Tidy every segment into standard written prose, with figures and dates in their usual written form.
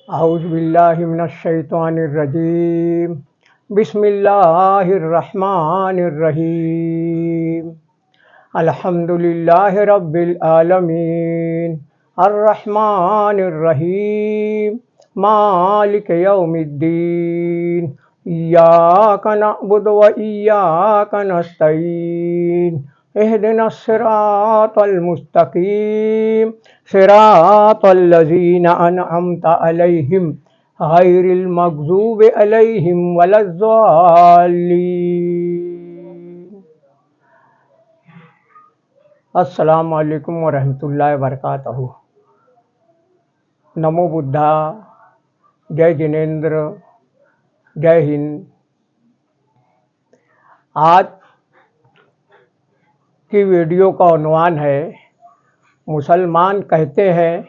औज़ुबिल्लाहिमिनश्शैतानिर्रजीम बिस्मिल्लाहिर्रहमानिर्रहीम अल्हम्दुलिल्लाहि रब्बिल आलमीन अर्रहमानिर्रहीम मालिक यौमिद्दीन इय्याका नअबुदु व इय्याका नस्तईन इहदिनस सिरातल मुस्तकीम सिरातल लज़ीना अनअमता अलैहिम गैरिल मग़ज़ूबि अलैहिम वलज़्ज़ालिन। अस्सलामु अलैकुम व रहमतुल्लाहि व बरकातहू। नमो बुद्धा, जय जिनेंद्र, जय हिंद। आज की वीडियो का उन्वान है, मुसलमान कहते हैं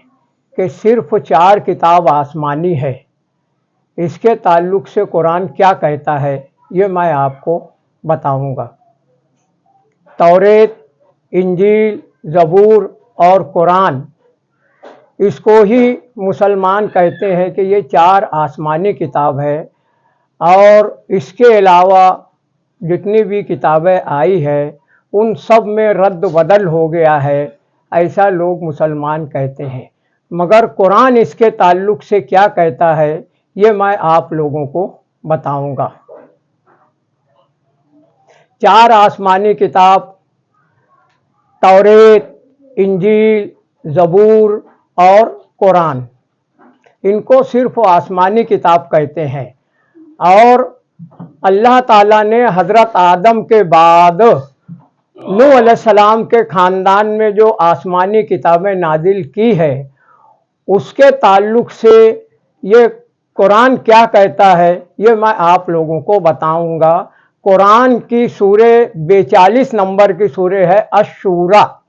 कि सिर्फ 4 किताब आसमानी है। इसके ताल्लुक़ से कुरान क्या कहता है ये मैं आपको बताऊंगा। तौरेत, इंजील, ज़बूर और कुरान, इसको ही मुसलमान कहते हैं कि ये 4 आसमानी किताब है। और इसके अलावा जितनी भी किताबें आई है उन सब में रद्द बदल हो गया है, ऐसा लोग मुसलमान कहते हैं। मगर कुरान इसके ताल्लुक़ से क्या कहता है ये मैं आप लोगों को बताऊंगा। 4 आसमानी किताब तौरेत, इंजील, ज़बूर और कुरान, इनको सिर्फ आसमानी किताब कहते हैं। और अल्लाह ताला ने हज़रत आदम के बाद नूह अलैहिस्सलाम के ख़ानदान में जो आसमानी किताबें नाजिल की है उसके ताल्लुक़ से ये कुरान क्या कहता है ये मैं आप लोगों को बताऊंगा। कुरान की सूरे 42 नंबर की सूरे है अश-शूरा।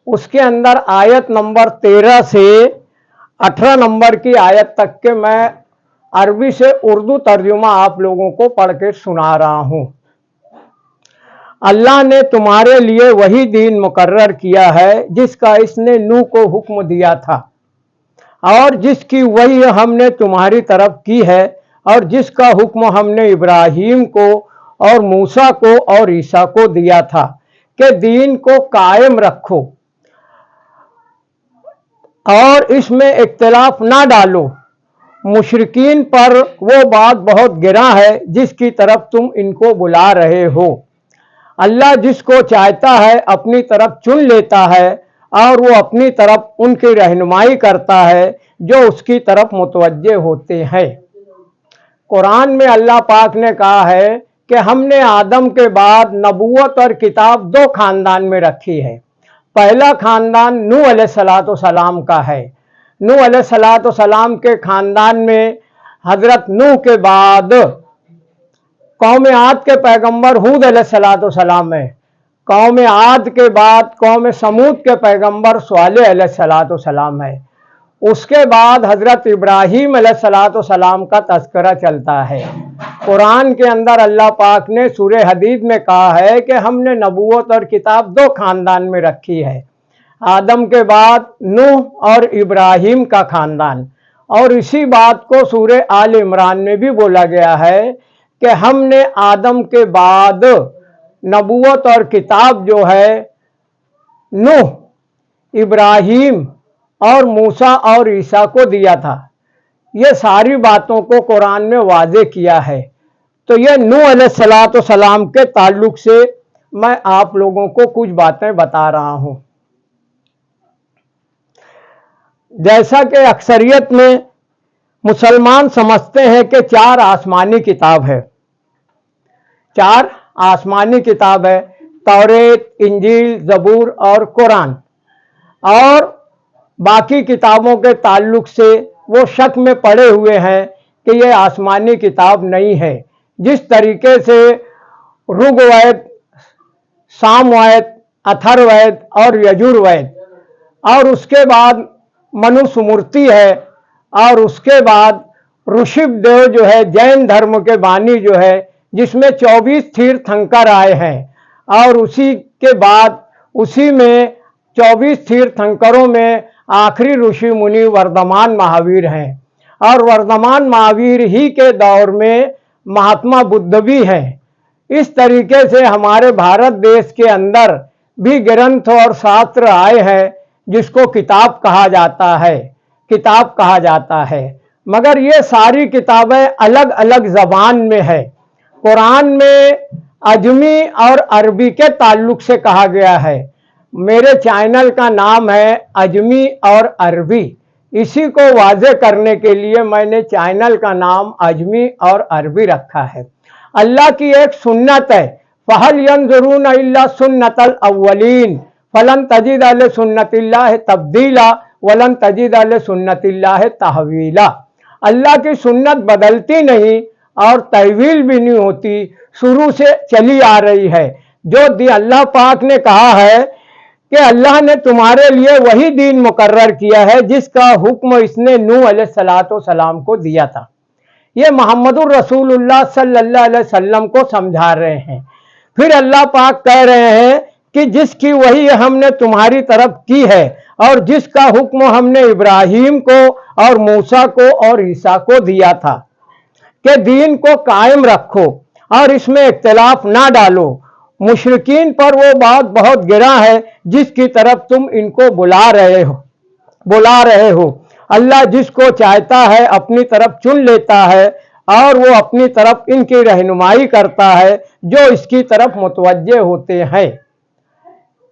उसके अंदर आयत नंबर 13 से 18 नंबर की आयत तक के मैं अरबी से उर्दू तर्जुमा आप लोगों को पढ़ के सुना रहा हूँ। अल्लाह ने तुम्हारे लिए वही दीन मुकर्रर किया है जिसका इसने नूह को हुक्म दिया था, और जिसकी वही हमने तुम्हारी तरफ की है, और जिसका हुक्म हमने इब्राहीम को और मूसा को और ईसा को दिया था कि दीन को कायम रखो और इसमें इख्तिलाफ ना डालो। मुशरिकीन पर वो बात बहुत गिरा है जिसकी तरफ तुम इनको बुला रहे हो। अल्लाह जिसको चाहता है अपनी तरफ चुन लेता है और वो अपनी तरफ उनकी रहनुमाई करता है जो उसकी तरफ मुतवज्जे होते हैं। कुरान में अल्लाह पाक ने कहा है कि हमने आदम के बाद नबूवत और किताब 2 ख़ानदान में रखी है। पहला ख़ानदान नूह अलैहिस्सलाम का है। नूह अलैहिस्सलाम के ख़ानदान में हज़रत नूह के बाद कौम आद के पैगंबर हूद अलैहिस्सलाम है। कौम आद के बाद कौम समूद के पैगंबर स्वालेह अलैहिस्सलाम है। उसके बाद हज़रत इब्राहीम अलैहिस्सलाम का तज़किरा चलता है। कुरान के अंदर अल्लाह पाक ने सूरे हदीद में कहा है कि हमने नबूवत और किताब 2 ख़ानदान में रखी है, आदम के बाद नूह और इब्राहीम का ख़ानदान। और इसी बात को सूरे आल इमरान में भी बोला गया है कि हमने आदम के बाद नबूवत और किताब जो है नूह, इब्राहीम और मूसा और ईसा को दिया था। ये सारी बातों को कुरान में वाज़े किया है। तो ये नूह अलैहिस्सलाम के ताल्लुक़ से मैं आप लोगों को कुछ बातें बता रहा हूँ। जैसा कि अक्सरियत में मुसलमान समझते हैं कि 4 आसमानी किताब है। 4 आसमानी किताब है, तौरेत, इंजील, ज़बूर और कुरान। और बाकी किताबों के ताल्लुक़ से वो शक में पड़े हुए हैं कि ये आसमानी किताब नहीं है। जिस तरीके से ऋग्वेद, सामवेद, अथर्ववेद और यजुर्वेद, और उसके बाद मनुस्मृति है, और उसके बाद ऋषिदेव जो है जैन धर्म के बानी जो है जिसमें 24 तीर्थंकर आए हैं, और उसी के बाद उसी में 24 तीर्थंकरों में आखिरी ऋषि मुनि वर्धमान महावीर हैं, और वर्धमान महावीर ही के दौर में महात्मा बुद्ध भी हैं। इस तरीके से हमारे भारत देश के अंदर भी ग्रंथ और शास्त्र आए हैं जिसको किताब कहा जाता है, किताब कहा जाता है। मगर ये सारी किताबें अलग अलग ज़बान में है। कुरान में अजमी और अरबी के ताल्लुक से कहा गया है। मेरे चैनल का नाम है अजमी और अरबी। इसी को वाज़े करने के लिए मैंने चैनल का नाम अजमी और अरबी रखा है। अल्लाह की एक सुन्नत है, फहल यंजुरून इल्ला सुन्नतल अव्वलीन फलन तजिद अले सुन्नतिल्लाह तब्दीला वलन तजिद अले सुन्नतिल्लाह तहवीला। अल्लाह की सुन्नत बदलती नहीं और तहवील भी नहीं होती, शुरू से चली आ रही है। जो दी अल्लाह पाक ने कहा है कि अल्लाह ने तुम्हारे लिए वही दीन मुकर्रर किया है जिसका हुक्म इसने नूह अलैहिस्सलातो सलाम को दिया था। ये मोहम्मदुर रसूलुल्लाह सल्लल्लाहु अलैहि वसल्लम को समझा रहे हैं। फिर अल्लाह पाक कह रहे हैं कि जिसकी वही हमने तुम्हारी तरफ की है और जिसका हुक्म हमने इब्राहिम को और मूसा को और ईसा को दिया था कि दीन को कायम रखो और इसमें इख्तिलाफ ना डालो। मुशरिकीन पर वो बात बहुत गिरा है जिसकी तरफ तुम इनको बुला रहे हो। अल्लाह जिसको चाहता है अपनी तरफ चुन लेता है और वो अपनी तरफ इनकी रहनुमाई करता है जो इसकी तरफ मुतवज्जे होते हैं।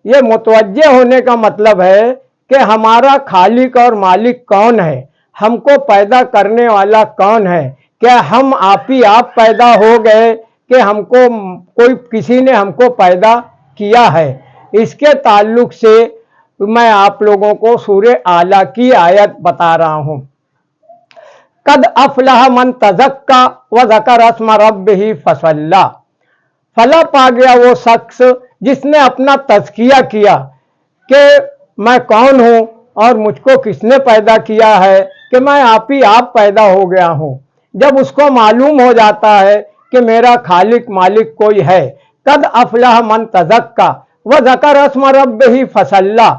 ये मुतवज्जे होने का मतलब है कि हमारा खालिक और मालिक कौन है, हमको पैदा करने वाला कौन है। क्या हम आप ही आप पैदा हो गए कि हमको कोई किसी ने हमको पैदा किया है? इसके ताल्लुक से मैं आप लोगों को सूरह आला की आयत बता रहा हूं। कद अफलह मन तज़क्का व ज़कर अस्म रब्बिही फसल्ला। फला पा गया वो शख्स जिसने अपना तज़किया किया कि मैं कौन हूं और मुझको किसने पैदा किया है, कि मैं आप ही आप पैदा हो गया हूं। जब उसको मालूम हो जाता है कि मेरा खालिक मालिक कोई है, कद अफलह मन तज़क्का व ज़कर अस्म रब्बिही फसल्ला,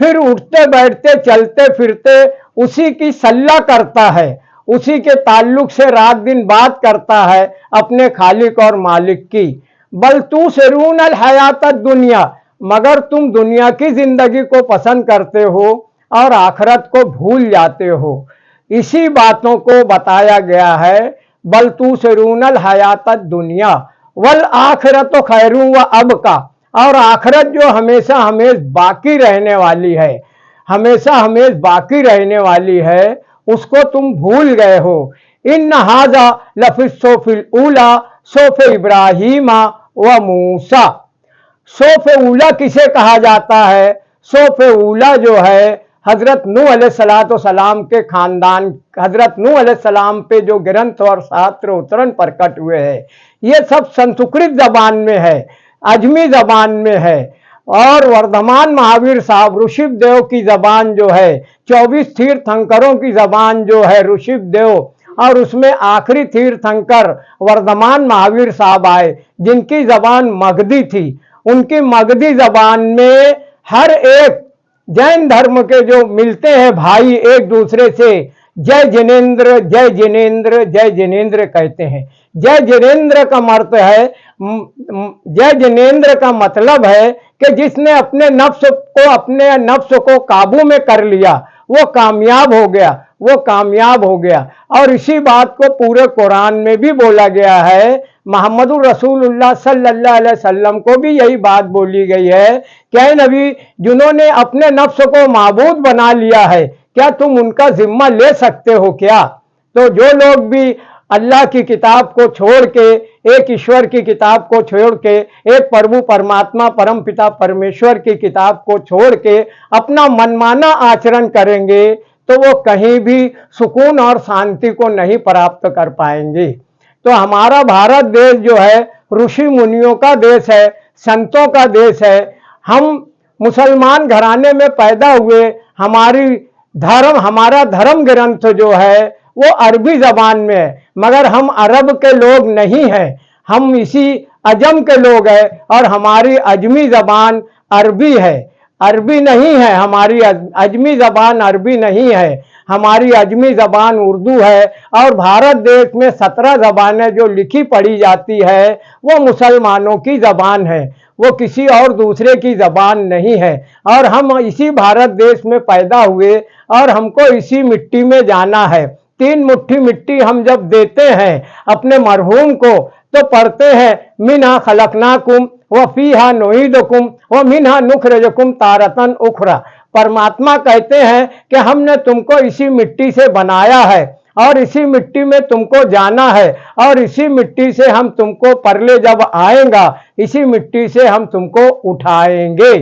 फिर उठते बैठते चलते फिरते उसी की सल्ला करता है, उसी के ताल्लुक से रात दिन बात करता है अपने खालिक और मालिक की। बल तुसिरून अल हयात दुनिया, मगर तुम दुनिया की जिंदगी को पसंद करते हो और आखिरत को भूल जाते हो। इसी बातों को बताया गया है। बल तुसिरून अल हयात दुनिया वल आखिरत खैरू व अबका, और आखिरत जो हमेशा हमेश बाकी रहने वाली है, हमेशा हमेश बाकी रहने वाली है, उसको तुम भूल गए हो। इन हाजा लफिस सोफिल ऊला सोफे इब्राहिमा व मूसा। सोफे ऊला किसे कहा जाता है? सोफे ऊला जो है हजरत नूह अलैहिस्सलातो सलाम के खानदान, हजरत नूह अलैहिस्सलाम पे जो ग्रंथ और शास्त्र उतरन प्रकट हुए हैं, ये सब संस्कृत जबान में है, अजमी जबान में है। और वर्धमान महावीर साहब ऋषिदेव की जबान जो है, 24 तीर्थंकरों की जबान जो है ऋषिदेव, और उसमें आखिरी तीर्थंकर वर्धमान महावीर साहब आए जिनकी जबान मगधी थी। उनकी मगधी जबान में हर एक जैन धर्म के जो मिलते हैं भाई एक दूसरे से जय जिनेंद्र जय जिनेंद्र जय जिनेंद्र कहते हैं। जय जिनेंद्र का अर्थ है, जय जिनेंद्र का मतलब है कि जिसने अपने नफ्स को काबू में कर लिया वो कामयाब हो गया, वो कामयाब हो गया। और इसी बात को पूरे कुरान में भी बोला गया है। मोहम्मदुर रसूलुल्लाह सल्लल्लाहु अलैहि वसल्लम को भी यही बात बोली गई है कि नबी, जिन्होंने अपने नफ्स को माबूद बना लिया है, क्या तुम उनका जिम्मा ले सकते हो क्या? तो जो लोग भी अल्लाह की किताब को छोड़ के, एक ईश्वर की किताब को छोड़ के, एक प्रभु परमात्मा परम पिता परमेश्वर की किताब को छोड़ के अपना मनमाना आचरण करेंगे तो वो कहीं भी सुकून और शांति को नहीं प्राप्त कर पाएंगे। तो हमारा भारत देश जो है ऋषि मुनियों का देश है, संतों का देश है। हम मुसलमान घराने में पैदा हुए, हमारा धर्म ग्रंथ जो है वो अरबी जबान में है, मगर हम अरब के लोग नहीं हैं, हम इसी अजम के लोग हैं और हमारी अजमी जबान अरबी है। अरबी नहीं है, हमारी अजमी ज़बान अरबी नहीं है, हमारी अजमी ज़बान उर्दू है। और भारत देश में 17 ज़बानें जो लिखी पढ़ी जाती है वो मुसलमानों की ज़बान है, वो किसी और दूसरे की ज़बान नहीं है। और हम इसी भारत देश में पैदा हुए और हमको इसी मिट्टी में जाना है। 3 मुट्ठी मिट्टी हम जब देते हैं अपने मरहूम को तो पढ़ते हैं मिन्हा खलकनाकुम व फीहा नुईदुकुम व मिन्हा नुखरिजुकुम तारतन उखरा। परमात्मा कहते हैं कि हमने तुमको इसी मिट्टी से बनाया है और इसी मिट्टी में तुमको जाना है और इसी मिट्टी से हम तुमको परले जब आएगा इसी मिट्टी से हम तुमको उठाएंगे।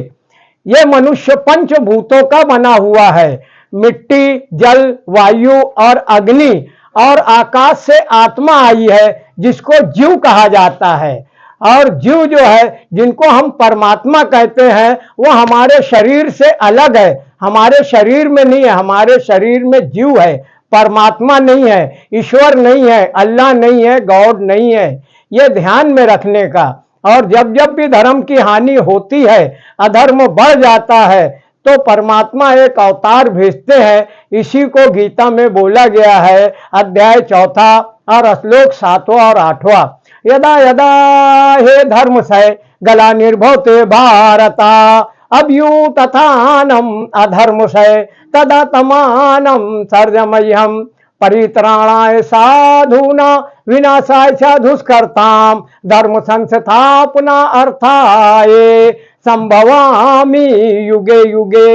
ये मनुष्य पंचभूतों का बना हुआ है, मिट्टी, जल, वायु और अग्नि और आकाश से आत्मा आई है जिसको जीव कहा जाता है। और जीव जो है जिनको हम परमात्मा कहते हैं वो हमारे शरीर से अलग है, हमारे शरीर में नहीं है, हमारे शरीर में जीव है, परमात्मा नहीं है, ईश्वर नहीं है, अल्लाह नहीं है, गॉड नहीं है। ये ध्यान में रखने का। और जब जब भी धर्म की हानि होती है, अधर्म बढ़ जाता है तो परमात्मा एक अवतार भेजते हैं। इसी को गीता में बोला गया है, अध्याय 4 और श्लोक 7 और 8। यदा यदा हे धर्म से गला निर्भवते भारता अभ्यू तथानम अधर्म से तदा तमानम सर्जमह्यम परित्राणाय साधूना विनाशाय च दुष्कर्ताम धर्म संस्थापना अर्थाय संभवामि युगे युगे।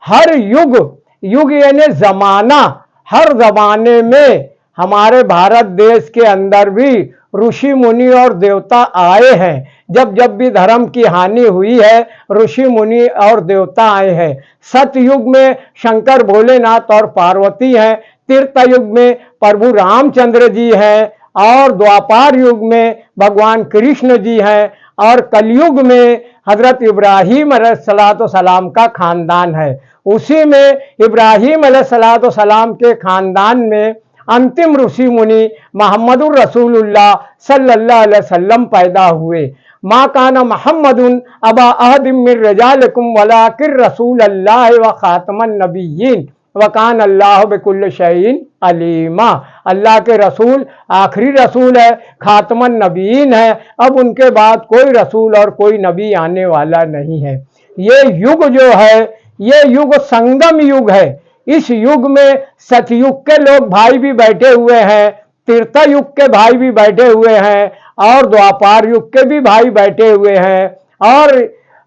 हर युग, युग यानी जमाना, हर जमाने में हमारे भारत देश के अंदर भी ऋषि मुनि और देवता आए हैं। जब जब भी धर्म की हानि हुई है ऋषि मुनि और देवता आए हैं। सतयुग में शंकर भोलेनाथ और पार्वती हैं, त्रेता में प्रभु रामचंद्र जी हैं और द्वापार युग में भगवान कृष्ण जी हैं और कलयुग में हजरत इब्राहिम अलैहिस्सलाम का खानदान है। उसी में इब्राहिम अलैहिस्सलाम के खानदान में अंतिम ऋषि मुनि मोहम्मदुर रसूलुल्लाह सल्लल्लाहु अलैहि वसल्लम पैदा हुए। मा काना मोहम्मदुन अबा अहदिम मिन रिजालिकुम वलाकिन रसूलल्लाह व खातमन नबिय्यीन व कान अल्लाह बिकुल्लि शैइन अलीमा। अल्लाह के रसूल आखिरी रसूल है, खातमन नबीयीन है। अब उनके बाद कोई रसूल और कोई नबी आने वाला नहीं है। ये युग जो है ये युग संगम युग है। इस युग में सतयुग के लोग भाई भी बैठे हुए हैं, त्रेता युग के भाई भी बैठे हुए हैं और द्वापार युग के भी भाई बैठे हुए हैं और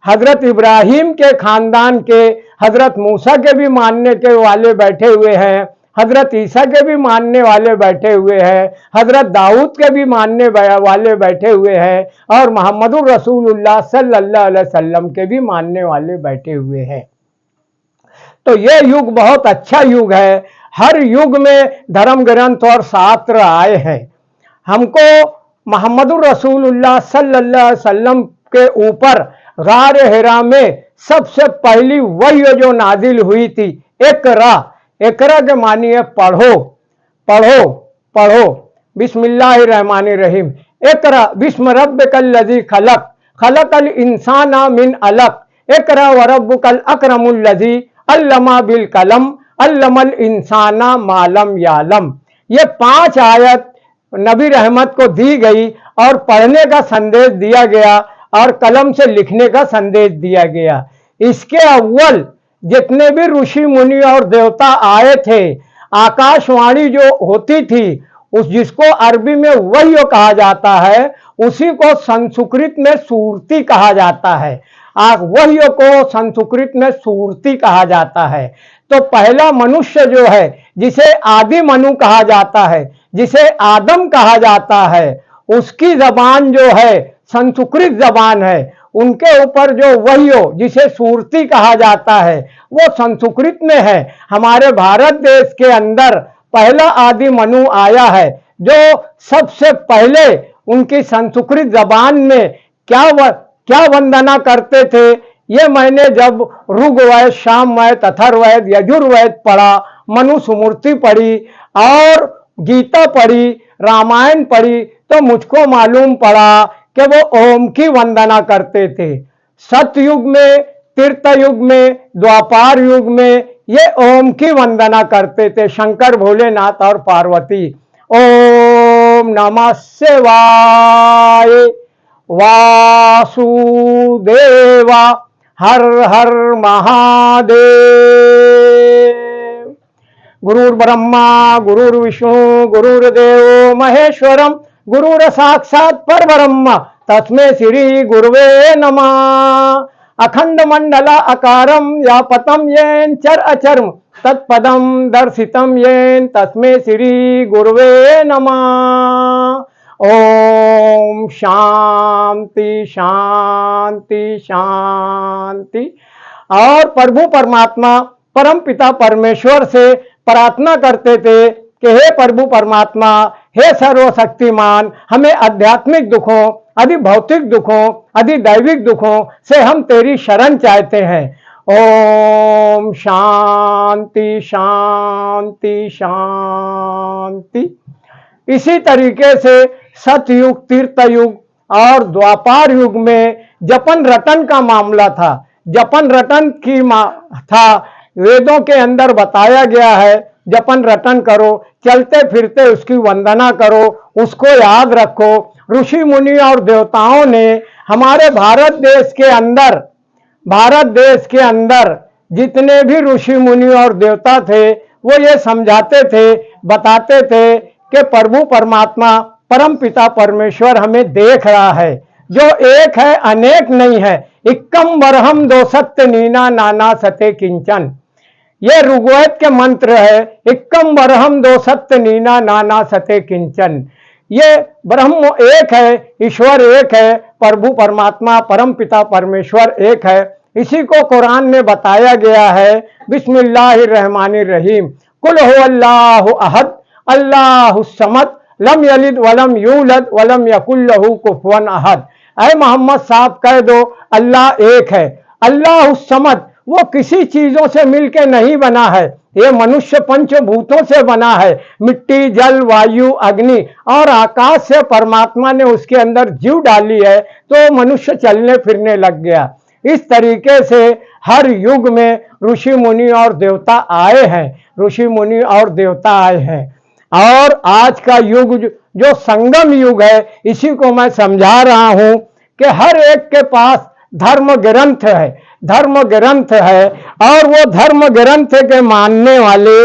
हजरत इब्राहिम के खानदान के हजरत मूसा के भी मानने के वाले बैठे हुए हैं, हजरत ईसा के भी मानने वाले बैठे हुए हैं, हजरत दाऊद के भी मानने वाले बैठे हुए हैं और मोहम्मदुर रसूलुल्लाह सल्लल्लाहु अलैहि वसल्लम के भी मानने वाले बैठे हुए हैं। तो ये युग बहुत अच्छा युग है। हर युग में धर्म ग्रंथ और शास्त्र आए हैं। हमको मोहम्मदुर रसूलुल्लाह सल्लल्लाहु अलैहि वसल्लम के ऊपर गार हिरा में सबसे पहली वही जो नाजिल हुई थी इकरा। इकरा के मानिए पढ़ो पढ़ो पढ़ो। बिस्मिल्लाहिर्रहमानिर्रहीम। इकरा बिस्म रब्बिकल्लज़ी खलक खलकल इंसाना मिन अलक इकरा व रब्बुकल अकरमुल्लज़ी अल्लमा बिल कलम अल्लमल इंसाना मालम यालम। ये 5 आयत नबी रहमत को दी गई और पढ़ने का संदेश दिया गया और कलम से लिखने का संदेश दिया गया। इसके अव्वल जितने भी ऋषि मुनि और देवता आए थे, आकाशवाणी जो होती थी उस जिसको अरबी में वही कहा जाता है उसी को संस्कृत में सूरती कहा जाता है। वही को संस्कृत में सूरती कहा जाता है। तो पहला मनुष्य जो है जिसे आदि मनु कहा जाता है, जिसे आदम कहा जाता है, उसकी जबान जो है संस्कृत जबान है। उनके ऊपर जो वही जिसे सूरती कहा जाता है वो संस्कृत में है। हमारे भारत देश के अंदर पहला आदि मनु आया है जो सबसे पहले उनकी संस्कृत जबान में क्या वंदना करते थे। ये मैंने जब ऋग्वेद, सामवेद, अथर्ववेद, यजुर्वेद पढ़ा, मनुस्मृति पढ़ी और गीता पढ़ी, रामायण पढ़ी तो मुझको मालूम पड़ा कि वो ओम की वंदना करते थे। सतयुग में, त्रेता-युग में, द्वापार युग में ये ओम की वंदना करते थे, शंकर भोलेनाथ और पार्वती। ओम नमः शिवाय, वासुदेवा, हर हर महादेव। गुरुर्ब्रह्मा गुरुर्विष्णु गुरुर्देव महेश्वरम, गुरुर साक्षात् परब्रह्म तस्मै श्री गुरुवे नमः। अखंड मंडल अकारम व्यापतम येन चर अचरम तत्पदम दर्शितम येन तस्मै श्री गुरुवे नमः। ओम शांति शांति शांति। और प्रभु परमात्मा परम पिता परमेश्वर से प्रार्थना करते थे कि हे प्रभु परमात्मा, हे सर्वशक्तिमान, हमें आध्यात्मिक दुखों, आदि भौतिक दुखों, आदि दैविक दुखों से हम तेरी शरण चाहते हैं। ओम शांति शांति शांति। इसी तरीके से सतयुग, तीर्थयुग और द्वापार युग में जपन रटन का मामला था। जपन रटन की था, वेदों के अंदर बताया गया है, जपन रटन करो, चलते फिरते उसकी वंदना करो, उसको याद रखो। ऋषि मुनि और देवताओं ने हमारे भारत देश के अंदर जितने भी ऋषि मुनि और देवता थे, वो ये समझाते थे, बताते थे कि प्रभु परमात्मा परम पिता परमेश्वर हमें देख रहा है, जो एक है, अनेक नहीं है। इक्कम बरहम दो सत्य नीना नाना सते किंचन, ये ऋग्वेद के मंत्र है। इक्कम बरहम दो सत्य नीना नाना सते किंचन। ये ब्रह्म एक है, ईश्वर एक है, प्रभु परमात्मा परम पिता परमेश्वर एक है। इसी को कुरान में बताया गया है। बिस्मिल्लाहिर्रहमानिर्रहीम। कुल हुवल्लाहु अहद अल्लाहुस समद लम यलिद वलम यूलद वलम यकुल लहू कुफुवन अहद। ऐ मोहम्मद साहब कह दो, अल्लाह एक है। अल्लाहुस समद, वो किसी चीजों से मिलके नहीं बना है, ये मनुष्य पंचभूतों से बना है। मिट्टी, जल, वायु, अग्नि और आकाश से परमात्मा ने उसके अंदर जीव डाली है, तो मनुष्य चलने फिरने लग गया। इस तरीके से हर युग में ऋषि मुनि और देवता आए हैं, ऋषि मुनि और देवता आए हैं। और आज का युग जो संगम युग है, इसी को मैं समझा रहा हूं कि हर एक के पास धर्म ग्रंथ है, धर्म ग्रंथ है, और वो धर्म ग्रंथ के मानने वाले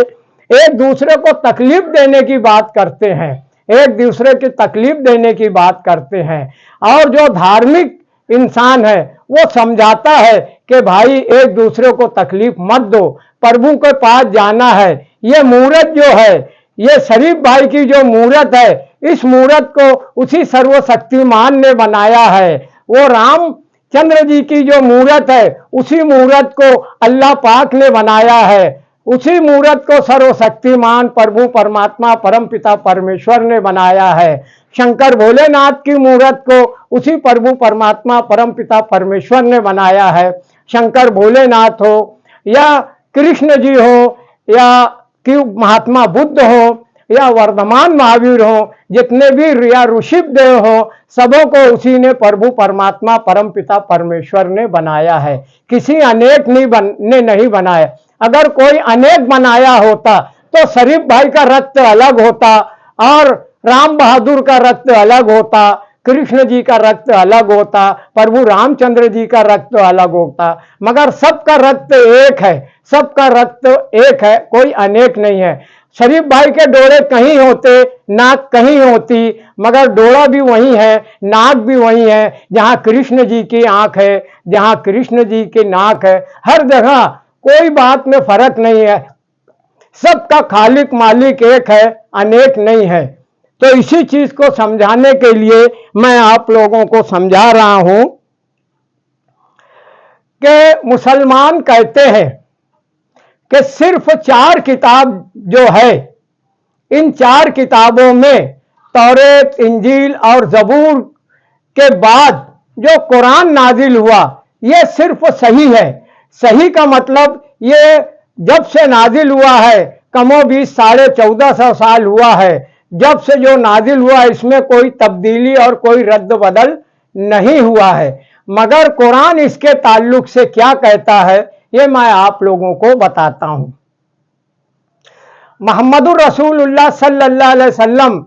एक दूसरे को तकलीफ देने की बात करते हैं, एक दूसरे की तकलीफ देने की बात करते हैं। और जो धार्मिक इंसान है वो समझाता है कि भाई एक दूसरे को तकलीफ मत दो, प्रभु के पास जाना है। ये मूरत जो है, ये शरीफ भाई की जो मूरत है, इस मूरत को उसी सर्वशक्तिमान ने बनाया है। वो रामचंद्र जी की जो मूरत है, उसी मूरत को अल्लाह पाक ने बनाया है। उसी मूरत को सर्वशक्तिमान प्रभु परमात्मा परम पिता परमेश्वर ने बनाया है। शंकर भोलेनाथ की मूरत को उसी प्रभु परमात्मा परम पिता परमेश्वर ने बनाया है। शंकर भोलेनाथ हो या कृष्ण जी हो या कि महात्मा बुद्ध हो या वर्धमान महावीर हो, जितने भी या ऋषिदेव हो, सबों को उसी ने प्रभु परमात्मा परम पिता परमेश्वर ने बनाया है। किसी अनेक ने नहीं बनाया। अगर कोई अनेक बनाया होता तो शरीफ भाई का रक्त अलग होता और राम बहादुर का रक्त अलग होता, कृष्ण जी का रक्त अलग होता, प्रभु रामचंद्र जी का रक्त अलग होता। मगर सबका रक्त एक है, सबका रक्त एक है, कोई अनेक नहीं है। शरीफ भाई के डोरे कहीं होते, नाक कहीं होती, मगर डोरा भी वही है, नाक भी वही है। जहां कृष्ण जी की आंख है, जहां कृष्ण जी की नाक है, हर जगह कोई बात में फर्क नहीं है। सबका खालिक मालिक एक है, अनेक नहीं है। तो इसी चीज को समझाने के लिए मैं आप लोगों को समझा रहा हूं कि मुसलमान कहते हैं कि सिर्फ 4 किताब जो है, इन 4 किताबों में तौरेत, इंजील और जबूर के बाद जो कुरान नाजिल हुआ, ये सिर्फ सही है। सही का मतलब ये जब से नाजिल हुआ है, कमोबीश 1450 साल हुआ है। जब से जो नाजिल हुआ, इसमें कोई तब्दीली और कोई रद्द बदल नहीं हुआ है। मगर कुरान इसके ताल्लुक से क्या कहता है ये मैं आप लोगों को बताता हूं। मोहम्मदुर रसूलुल्लाह सल्लल्लाहु अलैहि वसल्लम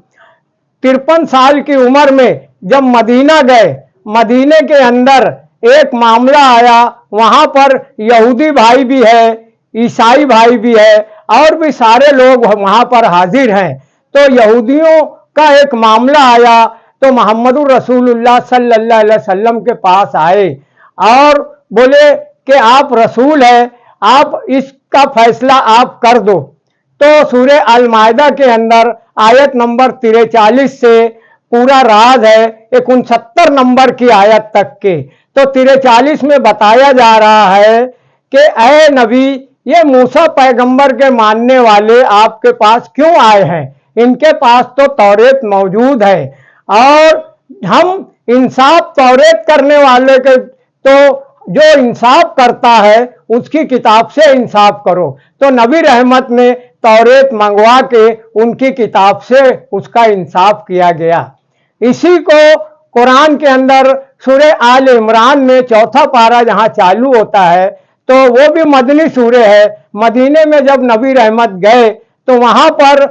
53 साल की उम्र में जब मदीना गए, मदीने के अंदर एक मामला आया। वहां पर यहूदी भाई भी है, ईसाई भाई भी है और भी सारे लोग वहां पर हाजिर हैं। तो यहूदियों का एक मामला आया तो मोहम्मदुर रसूलुल्लाह सल्लल्लाहु अलैहि वसल्लम के पास आए और बोले कि आप रसूल हैं, आप इसका फैसला आप कर दो। तो सूरह अल माइदा के अंदर आयत नंबर 43 से पूरा राज है 69 नंबर की आयत तक के। तो 43 में बताया जा रहा है कि ऐ नबी, ये मूसा पैगंबर के मानने वाले आपके पास क्यों आए हैं? इनके पास तो तौरेत मौजूद है और हम इंसाफ तौरेत करने वाले के, तो जो इंसाफ करता है उसकी किताब से इंसाफ करो। तो नबी रहमत ने तौरेत मंगवा के उनकी किताब से उसका इंसाफ किया गया। इसी को कुरान के अंदर सूरह आल इमरान में 4था पारा जहां चालू होता है तो वो भी मदनी सूरह है। मदीने में जब नबी रहमत गए तो वहां पर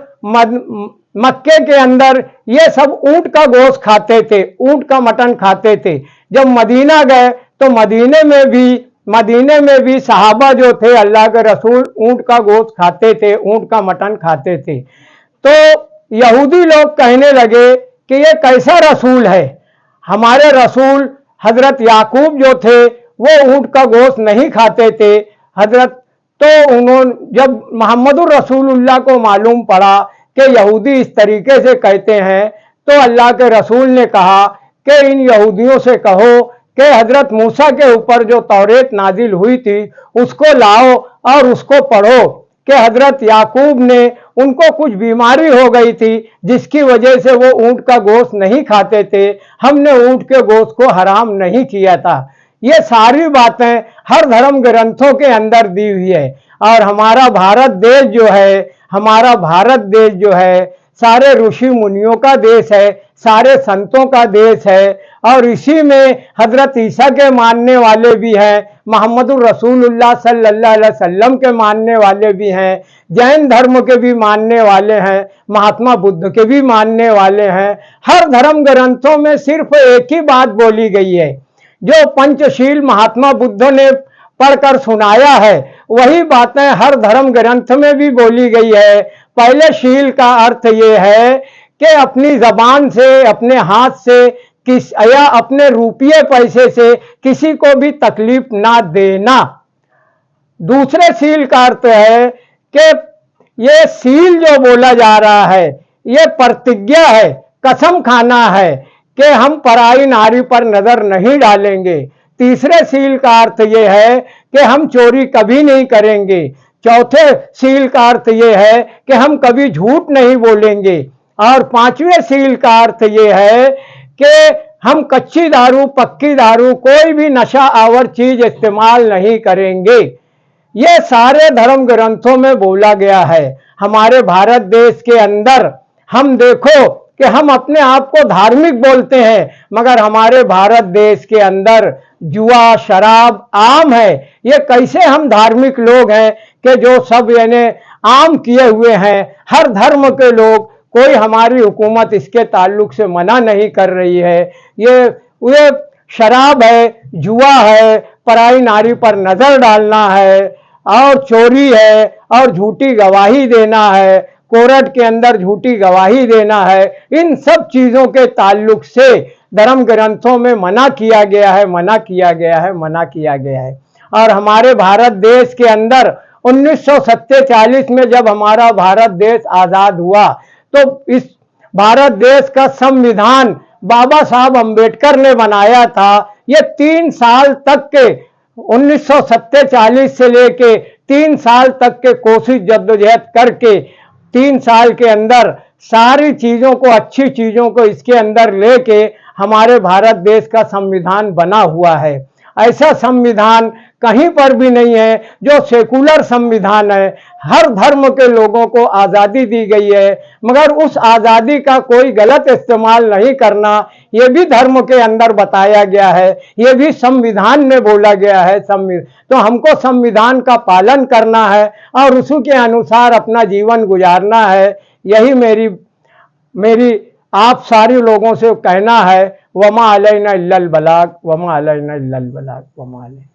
मक्के के अंदर ये सब ऊंट का गोश्त खाते थे, ऊंट का मटन खाते थे। जब मदीना गए तो मदीने में भी सहाबा जो थे अल्लाह के रसूल ऊंट का गोश्त खाते थे, ऊंट का मटन खाते थे। तो यहूदी लोग कहने लगे कि ये कैसा रसूल है? हमारे रसूल हजरत याकूब जो थे वो ऊंट का गोश्त नहीं खाते थे। हजरत तो उन्होंने जब मोहम्मदुर रसूलुल्लाह को मालूम पड़ा कि यहूदी इस तरीके से कहते हैं तो अल्लाह के रसूल ने कहा कि इन यहूदियों से कहो कि हजरत मूसा के ऊपर जो तौरेत नाजिल हुई थी उसको लाओ और उसको पढ़ो कि हजरत याकूब ने उनको कुछ बीमारी हो गई थी जिसकी वजह से वो ऊंट का गोश्त नहीं खाते थे, हमने ऊंट के गोश्त को हराम नहीं किया था। ये सारी बातें हर धर्म ग्रंथों के अंदर दी हुई है। और हमारा भारत देश जो है सारे ऋषि मुनियों का देश है, सारे संतों का देश है और इसी में हजरत ईसा के मानने वाले भी हैं, मोहम्मदुर रसूलुल्लाह सल्लल्लाहु अलैहि वसल्लम के मानने वाले भी हैं, जैन धर्म के भी मानने वाले हैं, महात्मा बुद्ध के भी मानने वाले हैं। हर धर्म ग्रंथों में सिर्फ एक ही बात बोली गई है, जो पंचशील महात्मा बुद्ध ने पढ़कर सुनाया है वही बातें हर धर्म ग्रंथ में भी बोली गई है। पहले शील का अर्थ ये है कि अपनी जबान से, अपने हाथ से या अपने रुपये पैसे से किसी को भी तकलीफ ना देना। दूसरे शील का अर्थ है कि ये शील जो बोला जा रहा है ये प्रतिज्ञा है, कसम खाना है कि हम पराई नारी पर नजर नहीं डालेंगे। तीसरे शील का अर्थ ये है कि हम चोरी कभी नहीं करेंगे। चौथे शील का अर्थ ये है कि हम कभी झूठ नहीं बोलेंगे। और पांचवें शील का अर्थ ये है कि हम कच्ची दारू, पक्की दारू, कोई भी नशा आवर चीज इस्तेमाल नहीं करेंगे। ये सारे धर्म ग्रंथों में बोला गया है। हमारे भारत देश के अंदर हम देखो कि हम अपने आप को धार्मिक बोलते हैं मगर हमारे भारत देश के अंदर जुआ, शराब आम है। ये कैसे हम धार्मिक लोग हैं कि जो सब यानी आम किए हुए हैं। हर धर्म के लोग, कोई हमारी हुकूमत इसके ताल्लुक से मना नहीं कर रही है। ये शराब है, जुआ है, पराई नारी पर नजर डालना है और चोरी है और झूठी गवाही देना है, कोर्ट के अंदर झूठी गवाही देना है। इन सब चीजों के ताल्लुक से धर्म ग्रंथों में मना किया गया है। और हमारे भारत देश के अंदर 1947 में जब हमारा भारत देश आजाद हुआ तो इस भारत देश का संविधान बाबा साहब अंबेडकर ने बनाया था। ये 3 साल तक के 1947 से लेके 3 साल तक के कोशिश जद्दोजहद करके 3 साल के अंदर सारी चीजों को, अच्छी चीजों को इसके अंदर लेके हमारे भारत देश का संविधान बना हुआ है। ऐसा संविधान कहीं पर भी नहीं है जो सेकुलर संविधान है। हर धर्म के लोगों को आज़ादी दी गई है मगर उस आज़ादी का कोई गलत इस्तेमाल नहीं करना, ये भी धर्म के अंदर बताया गया है, ये भी संविधान में बोला गया है। तो हमको संविधान का पालन करना है और उसी के अनुसार अपना जीवन गुजारना है। यही मेरी आप सारे लोगों से कहना है। वमा अलैना इल्लल बलाग, वमा अलैना इल्लल बलाग, वमा अलैना।